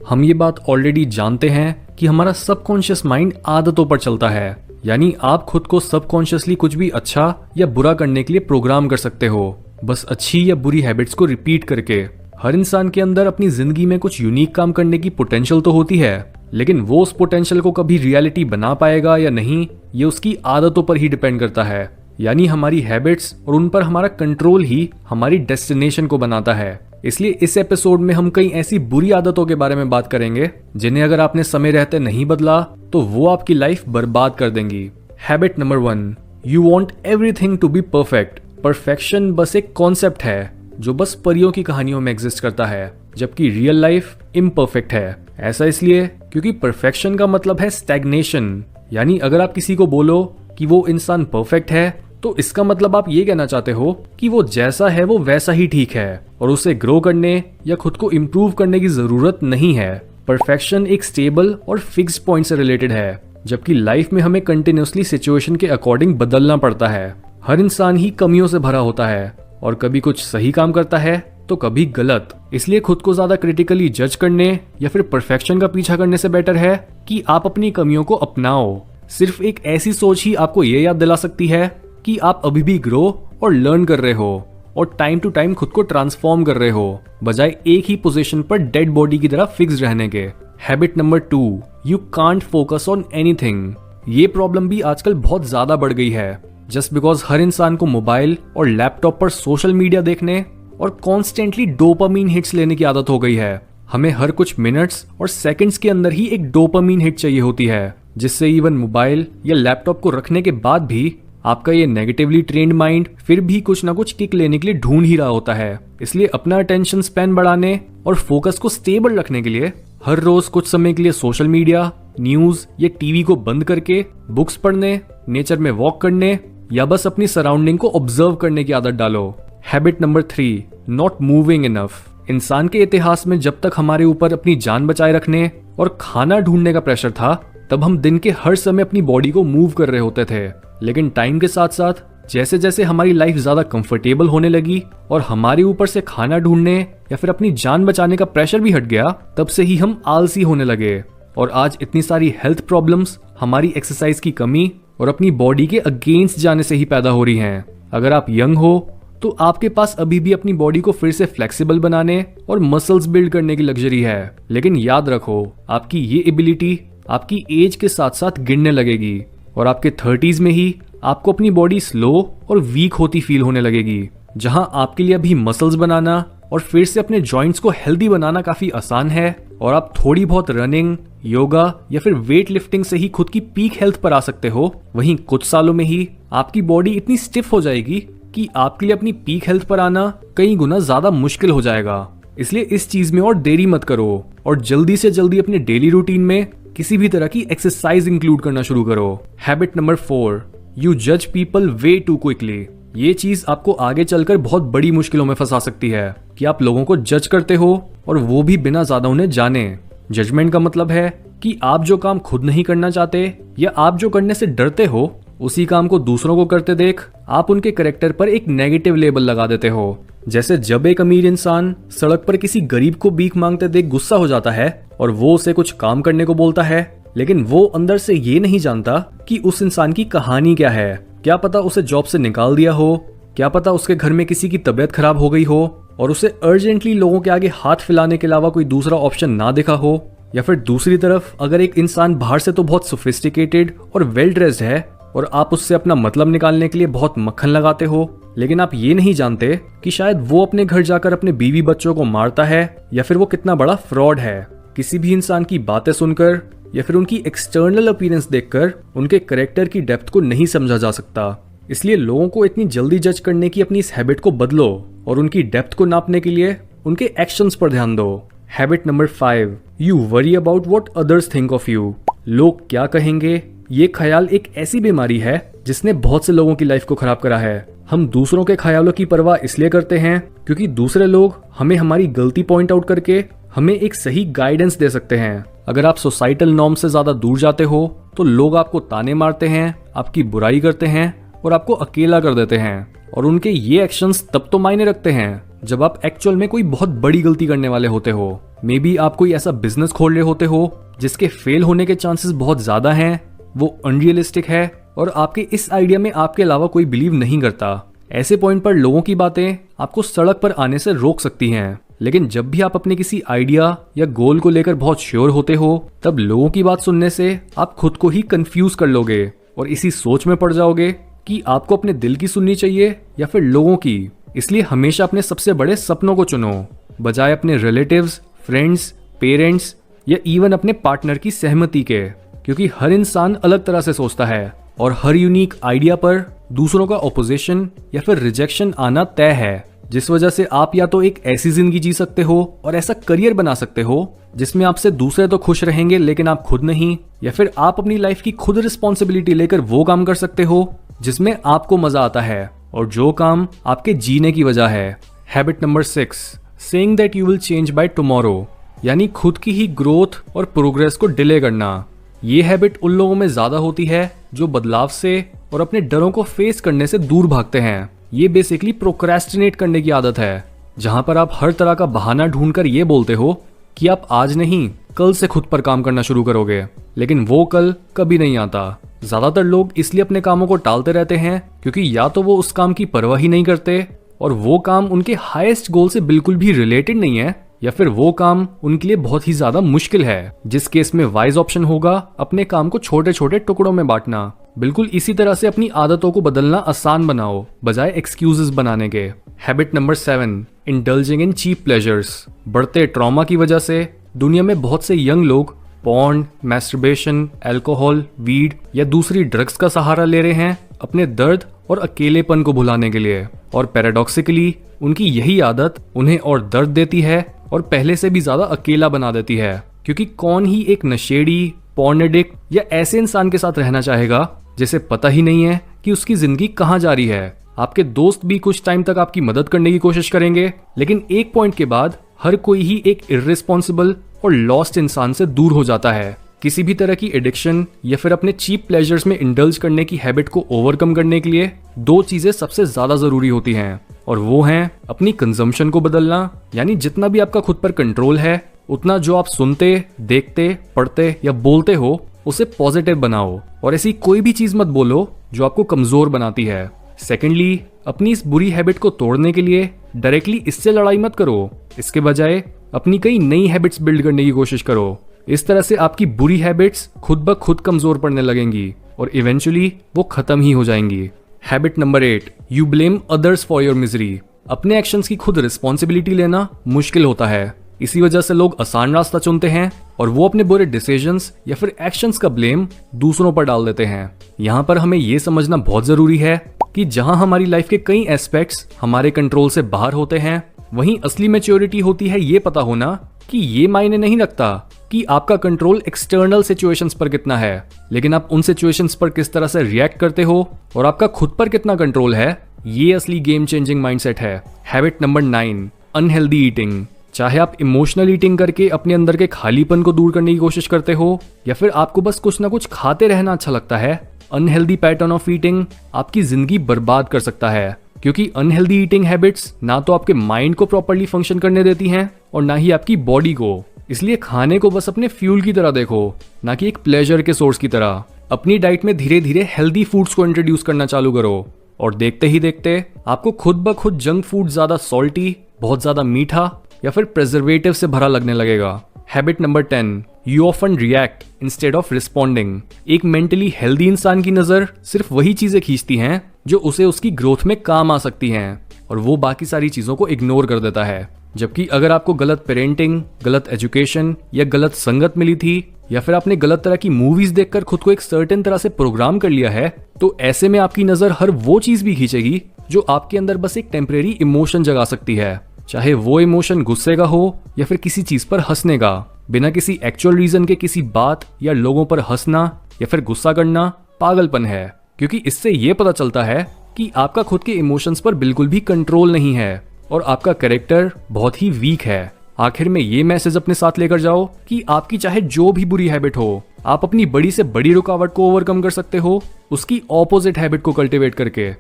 हम ये बात ऑलरेडी जानते हैं कि हमारा सबकॉन्शियस माइंड आदतों पर चलता है, यानी आप खुद को सबकॉन्शियसली कुछ भी अच्छा या बुरा करने के लिए प्रोग्राम कर सकते हो, बस अच्छी या बुरी हैबिट्स को रिपीट करके। हर इंसान के अंदर अपनी जिंदगी में कुछ यूनिक काम करने की पोटेंशियल तो होती है, लेकिन वो उस पोटेंशियल को कभी रियलिटी बना पाएगा या नहीं, ये उसकी आदतों पर ही डिपेंड करता है। यानी हमारी हैबिट्स और उन पर हमारा कंट्रोल ही हमारी डेस्टिनेशन को बनाता है। इसलिए इस एपिसोड में हम कई ऐसी बुरी आदतों के बारे में बात करेंगे जिन्हें अगर आपने समय रहते नहीं बदला तो वो आपकी लाइफ बर्बाद कर देंगी। Habit number 1, you want everything to be perfect. Perfection बस एक कॉन्सेप्ट है जो बस परियों की कहानियों में एग्जिस्ट करता है, जबकि रियल लाइफ इम्परफेक्ट है। ऐसा इसलिए क्योंकि परफेक्शन का मतलब है स्टैग्नेशन, यानी अगर आप किसी को बोलो कि वो इंसान परफेक्ट है तो इसका मतलब आप ये कहना चाहते हो कि वो जैसा है वो वैसा ही ठीक है और उसे ग्रो करने या खुद को इम्प्रूव करने की जरूरत नहीं है। परफेक्शन एक स्टेबल और फिक्स्ड पॉइंट से रिलेटेड है, जबकि लाइफ में हमें कंटिन्यूसली सिचुएशन के अकॉर्डिंग बदलना पड़ता है। हर इंसान ही कमियों से भरा होता है और कभी कुछ सही काम करता है तो कभी गलत। इसलिए खुद को ज्यादा क्रिटिकली जज करने या फिर परफेक्शन का पीछा करने से बेटर है कि आप अपनी कमियों को अपनाओ। सिर्फ एक ऐसी सोच ही आपको ये याद दिला सकती है कि आप अभी भी ग्रो और लर्न कर रहे हो और टाइम टू टाइम खुद को ट्रांसफॉर्म कर रहे हो, बजाय एक ही पोजीशन पर डेड बॉडी की तरह फिक्स रहने के। Habit number 2, you can't focus on anything. ये प्रॉब्लम भी आजकल बहुत ज्यादा बढ़ गई है, जस्ट बिकॉज हर इंसान को मोबाइल और लैपटॉप पर सोशल मीडिया देखने और कॉन्स्टेंटली डोपामीन हिट्स लेने की आदत हो गई है। हमें हर कुछ मिनट्स और सेकंड्स के अंदर ही एक डोपामीन हिट चाहिए होती है, जिससे इवन मोबाइल या लैपटॉप को रखने के बाद भी आपका ये नेगेटिवली ट्रेन्ड माइंड फिर भी कुछ ना कुछ किक लेने के लिए ढूंढ ही रहा होता है। इसलिए अपना अटेंशन स्पैन बढ़ाने और फोकस को स्टेबल रखने के लिए हर रोज कुछ समय के लिए सोशल मीडिया, न्यूज या टीवी को बंद करके बुक्स पढ़ने, नेचर में वॉक करने या बस अपनी सराउंडिंग को ऑब्जर्व करने की आदत डालो। Habit number 3, not moving enough. इंसान के इतिहास में जब तक हमारे ऊपर अपनी जान बचाए रखने और खाना ढूंढने का प्रेशर था, तब हम दिन के हर समय अपनी बॉडी को मूव कर रहे होते थे। लेकिन टाइम के साथ साथ जैसे जैसे हमारी लाइफ ज्यादा कंफर्टेबल होने लगी और हमारे ऊपर से खाना ढूंढने या फिर अपनी जान बचाने का प्रेशर भी हट गया, तब से ही हम आलसी होने लगे और आज इतनी सारी हेल्थ प्रॉब्लम्स हमारी एक्सरसाइज की कमी और अपनी बॉडी के अगेंस्ट जाने से ही पैदा हो रही हैं। अगर आप यंग हो तो आपके पास अभी भी अपनी बॉडी को फिर से फ्लेक्सिबल बनाने और मसल्स बिल्ड करने की लग्जरी है, लेकिन याद रखो आपकी ये एबिलिटी आपकी एज के साथ साथ गिरने लगेगी और आपके 30s में ही आपको अपनी बॉडी स्लो और वीक होती फील होने लगेगी। जहां आपके लिए अभी मसल्स बनाना और फिर से अपने जॉइंट्स को हेल्दी बनाना काफी आसान है और आप थोड़ी बहुत रनिंग, योगा या फिर वेट लिफ्टिंग से ही खुद की पीक हेल्थ पर आ सकते हो, वहीं कुछ सालों में ही आपकी बॉडी इतनी स्टिफ हो जाएगी कि आपके लिए अपनी पीक हेल्थ पर आना कई गुना ज्यादा मुश्किल हो जाएगा। इसलिए इस चीज में और देरी मत करो और जल्दी से जल्दी अपने डेली रूटीन में किसी भी तरह की एक्सरसाइज इंक्लूड करना शुरू करो। हैबिट नंबर 4, यू जज पीपल वे टू क्विकली। ये चीज आपको आगे चलकर बहुत बड़ी मुश्किलों में फंसा सकती है कि आप लोगों को जज करते हो और वो भी बिना ज्यादा उन्हें जाने। जजमेंट का मतलब है कि आप जो काम खुद नहीं करना चाहते या आप जो करने से डरते हो, उसी काम को दूसरों को करते देख आप उनके कैरेक्टर पर एक नेगेटिव लेबल लगा देते हो। जैसे जब एक अमीर इंसान सड़क पर किसी गरीब को भीख मांगते देख गुस्सा हो जाता है और वो उसे कुछ काम करने को बोलता है, लेकिन वो अंदर से ये नहीं जानता कि उस इंसान की कहानी क्या है। क्या पता उसे जॉब से निकाल दिया हो, क्या पता उसके घर में किसी की तबीयत खराब हो गई हो और उसे अर्जेंटली लोगों के आगे हाथ फैलाने के अलावा कोई दूसरा ऑप्शन ना दिखा हो। या फिर दूसरी तरफ अगर एक इंसान बाहर से तो बहुत सोफिस्टिकेटेड और वेल ड्रेस्ड है और आप उससे अपना मतलब निकालने के लिए बहुत मक्खन लगाते हो, लेकिन आप ये नहीं जानते कि शायद वो अपने घर जाकर अपने बीवी बच्चों को मारता है या फिर वो कितना बड़ा फ्रॉड है। किसी भी इंसान की बातें सुनकर या फिर उनकी एक्सटर्नल अपीयरेंस देखकर उनके कैरेक्टर की डेप्थ को नहीं समझा जा सकता। इसलिए लोगों को इतनी जल्दी जज करने की अपनी इस हैबिट को बदलो और उनकी डेप्थ को नापने के लिए उनके एक्शंस पर ध्यान दो। Habit number 5, you worry about what others think of you. लोग क्या कहेंगे, ये ख्याल एक ऐसी बीमारी है जिसने बहुत से लोगों की लाइफ को खराब करा है। हम दूसरों के ख्यालों की परवाह इसलिए करते हैं क्योंकि दूसरे लोग हमें हमारी गलती पॉइंट आउट करके हमें एक सही गाइडेंस दे सकते हैं। अगर आप सोसाइटल नॉर्म से ज्यादा दूर जाते हो तो लोग आपको ताने मारते हैं, आपकी बुराई करते हैं और आपको अकेला कर देते हैं। और उनके ये एक्शंस तब तो मायने रखते हैं जब आप एक्चुअल में कोई बहुत बड़ी गलती करने वाले होते हो। मे बी आप कोई ऐसा बिजनेस खोल रहे होते हो जिसके फेल होने के चांसेस बहुत ज्यादा हैं, वो अनरियलिस्टिक है और आपके इस आइडिया में आपके अलावा कोई बिलीव नहीं करता। ऐसे पॉइंट पर लोगों की बातें आपको सड़क पर आने से रोक सकती हैं। लेकिन जब भी आप अपने किसी आइडिया या गोल को लेकर बहुत श्योर होते हो, तब लोगों की बात सुनने से आप खुद को ही कंफ्यूज कर लोगे और इसी सोच में पड़ जाओगे कि आपको अपने दिल की सुननी चाहिए या फिर लोगों की। इसलिए हमेशा अपने सबसे बड़े सपनों को चुनो, बजाय अपने रिलेटिव्स, फ्रेंड्स, पेरेंट्स या इवन अपने पार्टनर की सहमति के, क्योंकि हर इंसान अलग तरह से सोचता है और हर यूनिक आइडिया पर दूसरों का ऑपोजिशन या फिर रिजेक्शन आना तय है, जिस वजह से आप या तो एक ऐसी जिंदगी जी सकते हो और ऐसा करियर बना सकते हो जिसमें आपसे दूसरे तो खुश रहेंगे लेकिन आप खुद नहीं, या फिर आप अपनी लाइफ की खुद रिस्पॉन्सिबिलिटी लेकर वो काम कर सकते हो जिसमें आपको मजा आता है और जो काम आपके जीने की वजह है। Habit number 6, saying that you will change by tomorrow, यानी खुद की ही ग्रोथ और प्रोग्रेस को डिले करना। ये हैबिट उन लोगों में ज्यादा होती है जो बदलाव से और अपने डरों को फेस करने से दूर भागते हैं। ये बेसिकली प्रोक्रेस्टिनेट करने की आदत है, जहां पर आप हर तरह का बहाना ढूंढकर ये बोलते हो कि आप आज नहीं कल से खुद पर काम करना शुरू करोगे, लेकिन वो कल कभी नहीं आता। ज्यादातर लोग इसलिए अपने कामों को टालते रहते हैं क्योंकि या तो वो उस काम की परवाह ही नहीं करते और वो काम उनके हाईएस्ट गोल से बिल्कुल भी रिलेटेड नहीं है, या फिर वो काम उनके लिए बहुत ही ज्यादा मुश्किल है, जिस केस में वाइज ऑप्शन होगा अपने काम को छोटे छोटे टुकड़ों में बांटना। बिल्कुल इसी तरह से अपनी आदतों को बदलना आसान बनाओ बजाय एक्सक्यूजेस बनाने के। Habit number 7, indulging in cheap pleasures. बढ़ते ट्रॉमा की वजह से दुनिया में बहुत से यंग लोग पॉर्न, मैस्टरबेशन, अल्कोहल, वीड या दूसरी ड्रग्स का सहारा ले रहे हैं अपने दर्द और अकेलेपन को भुलाने के लिए, और पैराडॉक्सिकली उनकी यही आदत उन्हें और दर्द देती है और पहले से भी ज्यादा अकेला बना देती है, क्योंकि कौन ही एक नशेड़ी, पॉर्न एडिक्ट या ऐसे इंसान के साथ रहना चाहेगा जिसे पता ही नहीं है कि उसकी जिंदगी कहाँ जा रही है। आपके दोस्त भी कुछ टाइम तक आपकी मदद करने की कोशिश करेंगे, लेकिन एक पॉइंट के बाद हर कोई ही एक इर्रेस्पॉन्सिबल और लॉस्ट इंसान से दूर हो जाता है। किसी भी तरह की एडिक्शन या फिर अपने चीप प्लेजर्स में इंडल्ज करने की हैबिट को ओवरकम करने के लिए 2 चीजें सबसे ज्यादा जरूरी होती हैं, और वो हैं अपनी कंजम्पशन को बदलना, यानी जितना भी आपका खुद पर कंट्रोल है उतना जो आप सुनते, देखते, पढ़ते या बोलते हो उसे पॉजिटिव बनाओ, और ऐसी कोई भी चीज मत बोलो जो आपको कमजोर बनाती है। सेकेंडली, अपनी इस बुरी हैबिट को तोड़ने के लिए डायरेक्टली इससे लड़ाई मत करो, इसके बजाय अपनी कई नई हैबिट्स बिल्ड करने की कोशिश करो। इस तरह से आपकी बुरी हैबिट्स खुद ब खुद कमजोर पड़ने लगेंगी और इवेंचुअली वो खत्म ही हो जाएंगी। Habit number 8, you blame others for your misery. अपने एक्शंस की खुद रिस्पॉन्सिबिलिटी लेना मुश्किल होता है, इसी वजह से लोग आसान रास्ता चुनते हैं और वो अपने बुरे डिसीजंस या फिर एक्शंस का ब्लेम दूसरों पर डाल देते हैं। यहाँ पर हमें ये समझना बहुत जरूरी है कि जहाँ हमारी लाइफ के कई एस्पेक्ट्स हमारे कंट्रोल से बाहर होते हैं, वहीं असली मैच्योरिटी होती है ये पता होना कि ये मायने नहीं रखता कि आपका कंट्रोल एक्सटर्नल सिचुएशंस पर कितना है, लेकिन आप उन सिचुएशंस पर किस तरह से रिएक्ट करते हो और आपका खुद पर कितना कंट्रोल है, ये असली गेम चेंजिंग माइंडसेट है। Habit number 9, unhealthy eating. चाहे आप इमोशनल ईटिंग करके अपने अंदर के खालीपन को दूर करने की कोशिश करते हो या फिर आपको बस कुछ ना कुछ खाते रहना अच्छा लगता है, अनहेल्दी पैटर्न ऑफ ईटिंग आपकी जिंदगी बर्बाद कर सकता है, क्योंकि अनहेल्दी ईटिंग हैबिट्स ना तो आपके माइंड को प्रॉपर्ली फंक्शन करने देती हैं और ना ही आपकी बॉडी को। इसलिए खाने को बस अपने फ्यूल की तरह देखो, ना कि एक प्लेजर के सोर्स की तरह। अपनी डाइट में धीरे धीरे हेल्दी फूड्स को इंट्रोड्यूस करना चालू करो और देखते ही देखते आपको खुद ब खुद जंक फूड ज्यादा सॉल्टी, बहुत ज्यादा मीठा या फिर प्रिजर्वेटिव से भरा लगने लगेगा। Habit number 10, you often react instead of responding. एक मेंटली हेल्दी इंसान की नजर सिर्फ वही चीजें खींचती हैं जो उसे उसकी ग्रोथ में काम आ सकती हैं, और वो बाकी सारी चीजों को इग्नोर कर देता है। जबकि अगर आपको गलत पेरेंटिंग, गलत एजुकेशन या गलत संगत मिली थी, या फिर आपने गलत तरह की मूवीज देखकर खुद को एक सर्टेन तरह से प्रोग्राम कर लिया है, तो ऐसे में आपकी नजर हर वो चीज भी खींचेगी जो आपके अंदर बस एक टेम्परेरी इमोशन जगा सकती है, चाहे वो इमोशन गुस्से का हो या फिर किसी चीज पर हंसने का। बिना किसी एक्चुअल रीजन के किसी बात या लोगों पर हंसना या फिर गुस्सा करना पागलपन है, क्योंकि इससे ये पता चलता है कि आपका खुद के इमोशंस पर बिल्कुल भी कंट्रोल नहीं है और आपका कैरेक्टर बहुत ही वीक है। आखिर में ये मैसेज अपने साथ लेकर जाओ कि आपकी चाहे जो भी बुरी हैबिट हो, आप अपनी बड़ी से बड़ी रुकावट को ओवरकम कर सकते हो उसकी ऑपोजिट हैबिट को कल्टीवेट करके।